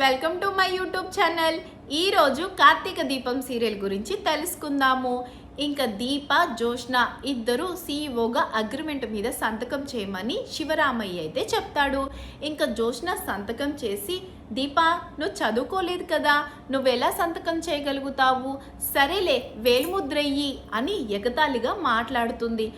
Welcome to my YouTube channel. ఈరోజు కార్తీక దీపం serial గురించి తెలుసుకుందాము. ఇంకా దీప జోష్న ఇద్దరు సీఈఓగా అగ్రిమెంట్ మీద సంతకం చేయమని శివరామయ్య అయితే చెప్తాడు. ఇంకా జోష్న సంతకం చేసి, దీప నువ్వు చదువుకోలేదు కదా, నువ్వెలా సంతకం చేయగలుగుతావు, సరేలే వేలిముద్రయ్యి అని ఎగతాళిగా మాట్లాడుతుంది.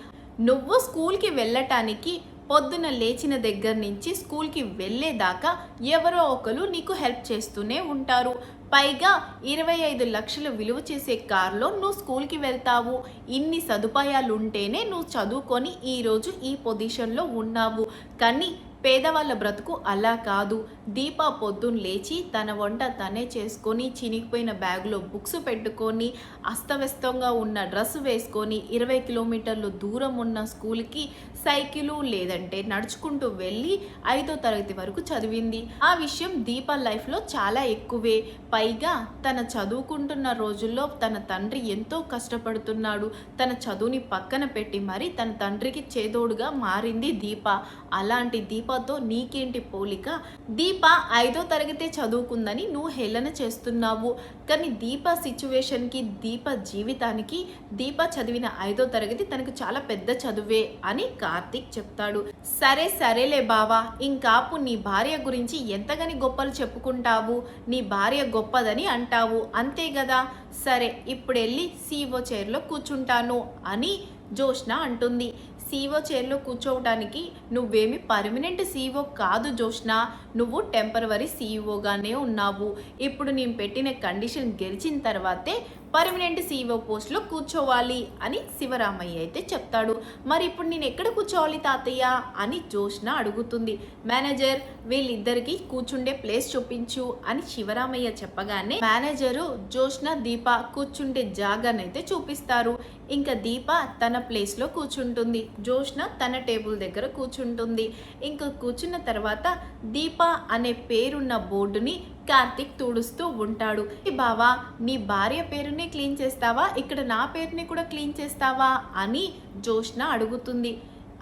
నువ్వు స్కూల్కి వెళ్ళటానికి పొద్దున లేచిన దగ్గర నుంచి స్కూల్కి వెళ్ళేదాకా ఎవరో ఒకరు నీకు హెల్ప్ చేస్తూనే ఉంటారు. పైగా 25 లక్షలు విలువ చేసే కారులో నువ్వు స్కూల్కి వెళ్తావు. ఇన్ని సదుపాయాలు ఉంటేనే నువ్వు చదువుకొని ఈరోజు ఈ పొజిషన్లో ఉన్నావు. కానీ పేదవాళ్ళ బ్రతుకు అలా కాదు. దీప పొద్దున్న లేచి తన వంట తనే చేసుకొని, చినిగిపోయిన బ్యాగులో బుక్స్ పెట్టుకొని, అస్తవ్యస్తంగా ఉన్న డ్రెస్ వేసుకొని 20 కిలోమీటర్లు దూరం ఉన్న స్కూల్కి సైకిలు లేదంటే నడుచుకుంటూ వెళ్ళి 5వ తరగతి వరకు చదివింది. ఆ విషయం దీప లైఫ్లో చాలా ఎక్కువే. పైగా తన చదువుకుంటున్న రోజుల్లో తన తండ్రి ఎంతో కష్టపడుతున్నాడు. తన చదువుని పక్కన పెట్టి మరి తన తండ్రికి చేదోడుగా మారింది దీప. అలాంటి దీపతో నీకేంటి పోలిక? దీప 5వ తరగతి చదువుకుందని నువ్వు హేళన చేస్తున్నావు. కానీ దీప సిచ్యువేషన్కి, దీప జీవితానికి దీప చదివిన 5వ తరగతి తనకు చాలా పెద్ద చదువే అని కార్తీక్ చెప్తాడు. సరేలే బావా, ఇంకాపు. నీ భార్య గురించి ఎంతగాని గొప్పలు చెప్పుకుంటావు, నీ భార్య గొప్పదని అంటావు, అంతే కదా. సరే, ఇప్పుడు వెళ్ళి సీఈఓ చైర్లో కూర్చుంటాను అని జోష్న అంటుంది. సీఈఓ చైర్లో కూర్చోవడానికి నువ్వేమి పర్మనెంట్ సీఈఓ కాదు జోష్న, నువ్వు టెంపరవరీ సీఈఓగానే ఉన్నావు. ఇప్పుడు నేను పెట్టిన కండిషన్ గెలిచిన తర్వాతే పర్మనెంట్ సీఈఓ పోస్ట్లో కూర్చోవాలి అని శివరామయ్య అయితే చెప్తాడు. మరి ఇప్పుడు నేను ఎక్కడ కూర్చోవాలి తాతయ్య అని జోష్న అడుగుతుంది. మేనేజర్, వీళ్ళిద్దరికి కూర్చుండే ప్లేస్ చూపించు అని శివరామయ్య చెప్పగానే మేనేజరు జోష్న దీప కూర్చుండే జాగానైతే చూపిస్తారు. ఇంకా దీప తన ప్లేస్లో కూర్చుంటుంది, జోష్న తన టేబుల్ దగ్గర కూర్చుంటుంది. ఇంకా కూర్చున్న తర్వాత దీప అనే పేరున్న బోర్డుని కార్తీక్ తుడుస్తూ ఉంటాడు. బావా, నీ భార్య పేరుని క్లీన్ చేస్తావా, ఇక్కడ నా పేరుని కూడా క్లీన్ చేస్తావా అని జోష్న అడుగుతుంది.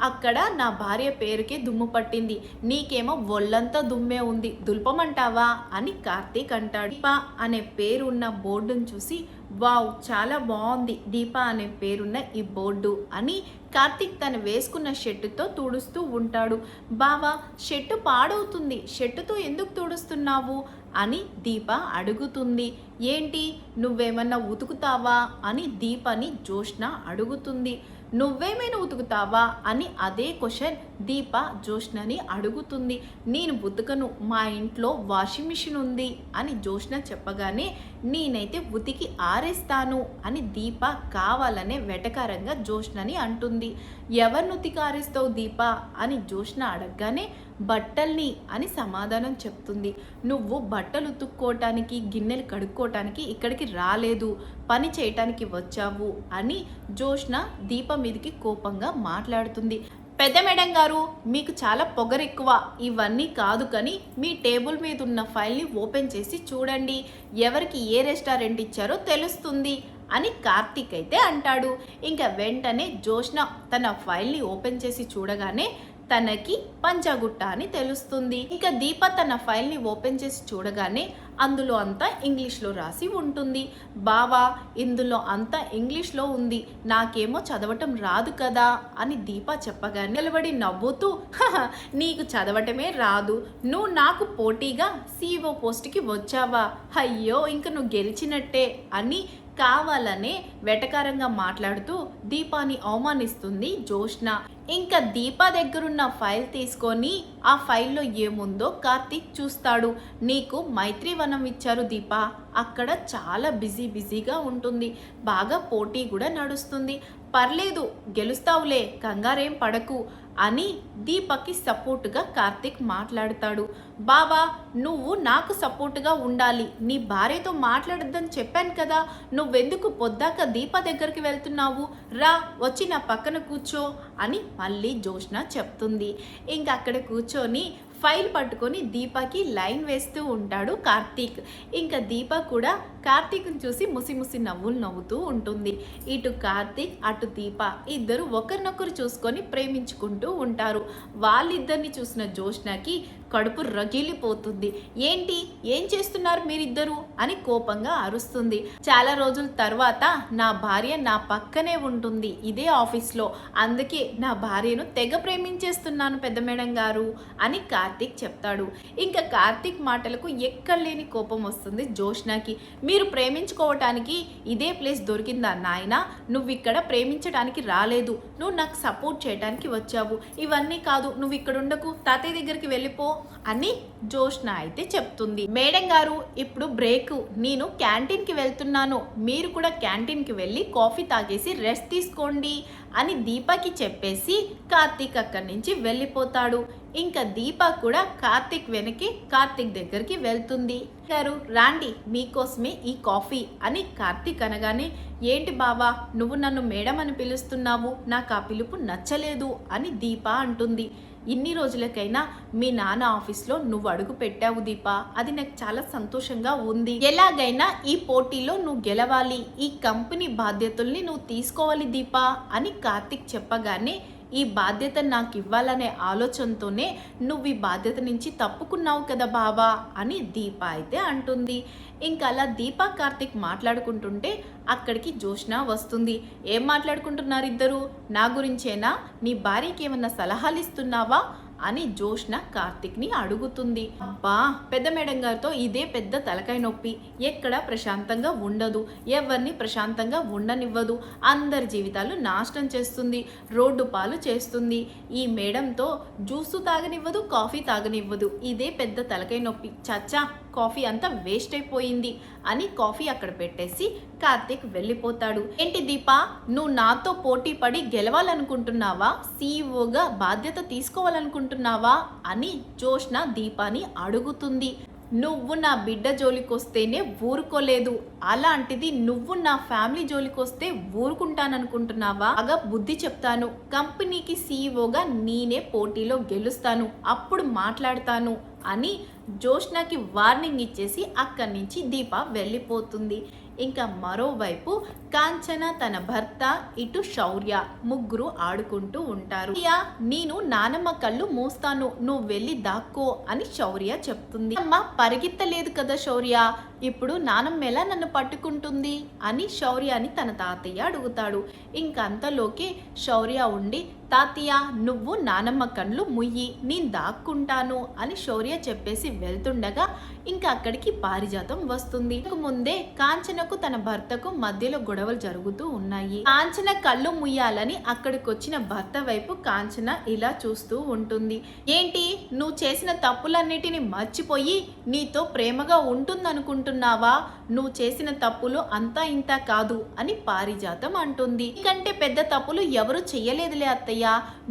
అక్కడ నా భార్య పేరుకే దుమ్ము పట్టింది, నీకేమో ఒళ్ళంతా దుమ్మే ఉంది, దుల్పమంటావా అని కార్తీక్ అంటాడు. దీప అనే పేరు ఉన్న బోర్డును చూసి, వావ్ చాలా బాగుంది దీప అనే పేరున్న ఈ బోర్డు అని కార్తీక్ తను వేసుకున్న షర్టుతో తుడుస్తూ ఉంటాడు. బావా, షర్టు పాడవుతుంది, షర్టుతో ఎందుకు తుడుస్తున్నావు అని దీప అడుగుతుంది. ఏంటి, నువ్వేమన్నా ఉతుకుతావా అని దీపని జోష్న అడుగుతుంది. నువ్వేమైనా ఉతుకుతావా అని అదే క్వశ్చన్ దీప జోష్నని అడుగుతుంది. నేను ఉతకను, మా ఇంట్లో వాషింగ్ మిషన్ ఉంది అని జోష్న చెప్పగానే, నేనైతే ఉతికి ఆరేస్తాను అని దీప కావాలనే వెటకారంగా జోష్నని అంటుంది. ఎవరిని ఉతికి ఆరేస్తావు దీప అని జోష్న అడగగానే, బట్టల్ని అని సమాధానం చెప్తుంది. నువ్వు బట్టలు ఉతుక్కోవటానికి, గిన్నెలు కడుక్కోవటానికి ఇక్కడికి రాలేదు, పని చేయటానికి వచ్చావు అని జోష్న దీప మీదకి కోపంగా మాట్లాడుతుంది. పెద్ద మేడం గారు, మీకు చాలా పొగరెక్కువ. ఇవన్నీ కాదు, కానీ మీ టేబుల్ మీద ఉన్న ఫైల్ని ఓపెన్ చేసి చూడండి, ఎవరికి ఏ రెస్టారెంట్ ఇచ్చారో తెలుస్తుంది అని కార్తీక్ అయితే అంటాడు. ఇంకా వెంటనే జోష్న తన ఫైల్ని ఓపెన్ చేసి చూడగానే తనకి పంజాగుట్ట అని తెలుస్తుంది. ఇంకా దీప తన ఫైల్ని ఓపెన్ చేసి చూడగానే అందులో అంతా ఇంగ్లీష్లో రాసి ఉంటుంది. బావా, ఇందులో అంతా ఇంగ్లీష్లో ఉంది, నాకేమో చదవటం రాదు కదా అని దీప చెప్పగానే నిలబడి నవ్వుతూ, నీకు చదవటమే రాదు, నువ్వు నాకు పోటీగా సీఈఓ పోస్ట్కి వచ్చావా, అయ్యో ఇంక నువ్వు గెలిచినట్టే అని కావాలనే వెటకారంగా మాట్లాడుతూ దీపాని అవమానిస్తుంది జోష్న. ఇంకా దీప దగ్గరున్న ఫైల్ తీసుకొని ఆ ఫైల్లో ఏముందో కార్తీక్ చూస్తాడు. నీకు మైత్రివనం ఇచ్చారు దీప, అక్కడ చాలా బిజీగా ఉంటుంది, బాగా పోటీ కూడా నడుస్తుంది, పర్లేదు గెలుస్తావులే, కంగారేం పడకు అని దీపకి సపోర్టుగా కార్తీక్ మాట్లాడతాడు. బావా, నువ్వు నాకు సపోర్టుగా ఉండాలి, నీ భార్యతో మాట్లాడొద్దని చెప్పాను కదా, నువ్వెందుకు పొద్దాక దీప దగ్గరికి వెళ్తున్నావు, రా వచ్చి నా పక్కన కూర్చో అని మళ్ళీ జోష్న చెప్తుంది. ఇంకా అక్కడ కూర్చొని ఫైల్ పట్టుకొని దీపకి లైన్ వేస్తూ ఉంటాడు కార్తీక్. ఇంకా దీప కూడా కార్తీక్ని చూసి ముసి నవ్వులు నవ్వుతూ ఉంటుంది. ఇటు కార్తీక్ అటు దీప ఇద్దరు ఒకరినొకరు చూసుకొని ప్రేమించుకుంటూ ఉంటారు. వాళ్ళిద్దరిని చూసిన జోష్నకి కడుపు రగిలిపోతుంది. ఏంటి, ఏం చేస్తున్నారు మీరిద్దరు అని కోపంగా అరుస్తుంది. చాలా రోజుల తర్వాత నా భార్య నా పక్కనే ఉంటుంది ఇదే ఆఫీస్లో, అందుకే నా భార్యను తెగ ప్రేమించేస్తున్నాను పెద్ద మేడం గారు అని కార్తీక్ చెప్తాడు. ఇంకా కార్తీక్ మాటలకు ఎక్కడలేని కోపం వస్తుంది జోష్నాకి. మీరు ప్రేమించుకోవటానికి ఇదే ప్లేస్ దొరికిందా నాయనా? నువ్వు ఇక్కడ ప్రేమించడానికి రాలేదు, నువ్వు నాకు సపోర్ట్ చేయడానికి వచ్చావు. ఇవన్నీ కాదు, నువ్వు ఇక్కడ ఉండకు, తాతయ్య దగ్గరికి వెళ్ళిపో అని జోష్న అయితే చెప్తుంది. మేడం గారు ఇప్పుడు బ్రేక్, నేను క్యాంటీన్కి వెళ్తున్నాను, మీరు కూడా క్యాంటీన్కి వెళ్ళి కాఫీ తాగేసి రెస్ట్ తీసుకోండి అని దీపాకి చెప్పేసి కార్తీక్ అక్కడి నుంచి వెళ్ళిపోతాడు. ఇంకా దీప కూడా కార్తీక్ వెనక్కి కార్తీక్ దగ్గరికి వెళ్తుంది. గారు రాండి, మీకోసమే ఈ కాఫీ అని కార్తీక్ అనగానే, ఏంటి బావా నువ్వు నన్ను మేడం అని పిలుస్తున్నావు, నాకు ఆ పిలుపు నచ్చలేదు అని దీప అంటుంది. ఇన్ని రోజులకైనా మీ నాన్న ఆఫీస్లో నువ్వు అడుగు పెట్టావు దీప, అది నాకు చాలా సంతోషంగా ఉంది. ఎలాగైనా ఈ పోటీలో నువ్వు గెలవాలి, ఈ కంపెనీ బాధ్యతల్ని నువ్వు తీసుకోవాలి దీప అని కార్తీక్ చెప్పగానే, ఈ బాధ్యత నాకు ఇవ్వాలనే ఆలోచనతోనే నువ్వు ఈ బాధ్యత నుంచి తప్పుకున్నావు కదా బావా అని దీప అయితే అంటుంది. ఇంకా అలా దీప కార్తీక్ మాట్లాడుకుంటుంటే అక్కడికి జోష్న వస్తుంది. ఏం మాట్లాడుకుంటున్నారు ఇద్దరు? నా గురించేనా? నీ భార్యకి ఏమన్నా సలహాలు ఇస్తున్నావా అని జోష్న కార్తీక్ని అడుగుతుంది. అబ్బా పెద్ద మేడం గారితో ఇదే పెద్ద తలకాయ నొప్పి, ఎక్కడ ప్రశాంతంగా ఉండదు, ఎవరిని ప్రశాంతంగా ఉండనివ్వదు, అందరి జీవితాలు నాశనం చేస్తుంది, రోడ్డు పాలు చేస్తుంది. ఈ మేడంతో జ్యూసు తాగనివ్వదు, కాఫీ తాగనివ్వదు, ఇదే పెద్ద తలకాయ నొప్పి. చచ్చా కాఫీ అంతా వేస్ట్ అయిపోయింది అని కాఫీ అక్కడ పెట్టేసి కార్తీక్ వెళ్ళిపోతాడు. ఏంటి దీప, నువ్వు నాతో పోటీ పడి గెలవాలనుకుంటున్నావా, సీఈఓగా బాధ్యత తీసుకోవాలనుకుంటున్నావా అని జోష్న దీపాని అడుగుతుంది. నువ్వు నా బిడ్డ జోలికొస్తేనే ఊరుకోలేదు, అలాంటిది నువ్వు నా ఫ్యామిలీ జోలికొస్తే ఊరుకుంటాననుకుంటున్నావా? బాగా బుద్ధి చెప్తాను, కంపెనీకి సీఈఓగా నేనే పోటీలో గెలుస్తాను, అప్పుడు మాట్లాడతాను అని జోష్నకి వార్నింగ్ ఇచ్చేసి అక్కడి నుంచి దీప వెళ్ళిపోతుంది. ఇంకా మరోవైపు కాంచన తన భర్త ఇటు శౌర్య ముగ్గురు ఆడుకుంటూ ఉంటారు. నేను నానమ్మ కళ్ళు మూస్తాను, నువ్వు వెళ్ళి దాక్కో అని శౌర్య చెప్తుంది. అమ్మ పరిగెత్తలేదు కదా శౌర్య, ఇప్పుడు నానమ్మ ఎలా నన్ను పట్టుకుంటుంది అని శౌర్యాని తన తాతయ్య అడుగుతాడు. ఇంకంతలోకే శౌర్య ఉండి, తాతయ్య నువ్వు నానమ్మ కళ్ళు ముయ్యి, నేను దాక్కుంటాను అని శౌర్య చెప్పేసి వెళ్తుండగా ఇంకా అక్కడికి పారిజాతం వస్తుంది. ముందే కాంచనకు తన భర్తకు మధ్యలో గొడవలు జరుగుతూ ఉన్నాయి. కాంచన కళ్ళు ముయ్యాలని అక్కడికి వచ్చిన భర్త వైపు కాంచన ఇలా చూస్తూ ఉంటుంది. ఏంటి, నువ్వు చేసిన తప్పులన్నిటిని మర్చిపోయి నీతో ప్రేమగా ఉంటుందనుకుంటున్నావా? నువ్వు చేసిన తప్పులు అంతా ఇంత కాదు అని పారిజాతం అంటుంది. నీకంటే పెద్ద తప్పులు ఎవరు చెయ్యలేదులే అత్తయ్య,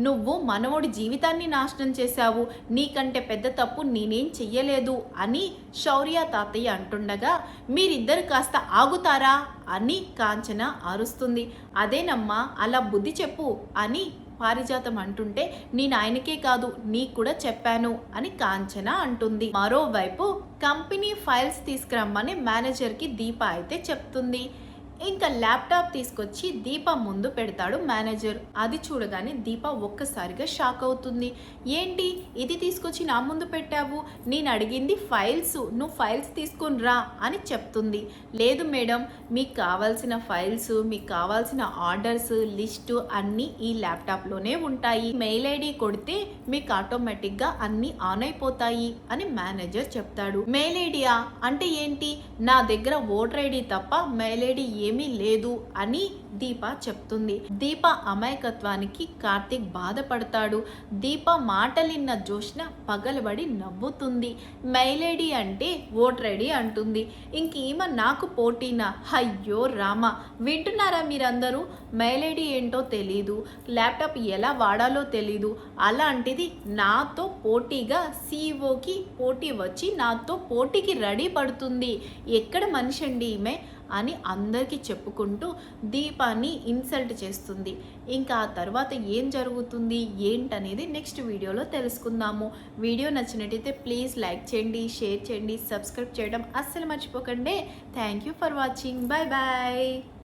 నువ్వు మనవడి జీవితాన్ని నాశనం చేశావు, నీకంటే పెద్ద తప్పు నేనేం చెయ్యలేదు అని శౌర్య తాతయ్య అంటుండగా, మీరిద్దరు కాస్త ఆగుతారా అని కాంచన అరుస్తుంది. అదేనమ్మా అలా బుద్ధి చెప్పు అని పారిజాతం అంటుంటే, నేను ఆయనకే కాదు నీకు కూడా చెప్పాను అని కాంచన అంటుంది. మరోవైపు కంపెనీ ఫైల్స్ తీసుకురమ్మని మేనేజర్కి దీప అయితే చెప్తుంది. ఇంకా ల్యాప్టాప్ తీసుకొచ్చి దీప ముందు పెడతాడు మేనేజర్. అది చూడగానే దీప ఒక్కసారిగా షాక్ అవుతుంది. ఏంటి ఇది తీసుకొచ్చి నా ముందు పెట్టావు, నేను అడిగింది ఫైల్స్, నువ్వు ఫైల్స్ తీసుకొని రా అని చెప్తుంది. లేదు మేడం, మీకు కావాల్సిన ఫైల్స్, మీకు కావాల్సిన ఆర్డర్స్ లిస్టు అన్నీ ఈ ల్యాప్టాప్లోనే ఉంటాయి, మెయిల్ ఐడి కొడితే మీకు ఆటోమేటిక్గా అన్నీ ఆన్ అయిపోతాయి అని మేనేజర్ చెప్తాడు. మెయిల్ ఐడియా అంటే ఏంటి? నా దగ్గర ఓటర్ ఐడి తప్ప మెయిల్ ఐడి ఏమీ లేదు అని దీప చెప్తుంది. దీప అమాయకత్వానికి కార్తీక్ బాధపడతాడు. దీప మాటలిన్న జోష్న పగలబడి నవ్వుతుంది. మెయిల్ ఐడి అంటే ఓటర్ ఐడి అంటుంది. ఇంకేమ నాకు పోటీనా? అయ్యో రామ, వింటున్నారా మీరందరూ? మెయిల్ ఐడి ఏంటో తెలీదు, ల్యాప్టాప్ ఎలా వాడాలో తెలీదు, అలాంటిది నాతో పోటీగా సీఈఓకి పోటీ వచ్చి నాతో పోటీకి రెడీ పడుతుంది. ఎక్కడ మనిషి అండి ఈమె అని అందరికీ చెప్పుకుంటూ దీపాన్ని ఇన్సల్ట్ చేస్తుంది. ఇంకా ఆ తర్వాత ఏం జరుగుతుంది ఏంటనేది నెక్స్ట్ వీడియోలో తెలుసుకుందాము. వీడియో నచ్చినట్టయితే ప్లీజ్ లైక్ చేయండి, షేర్ చేయండి, సబ్స్క్రైబ్ చేయడం అస్సలు మర్చిపోకండి. Thank you for watching. Bye bye.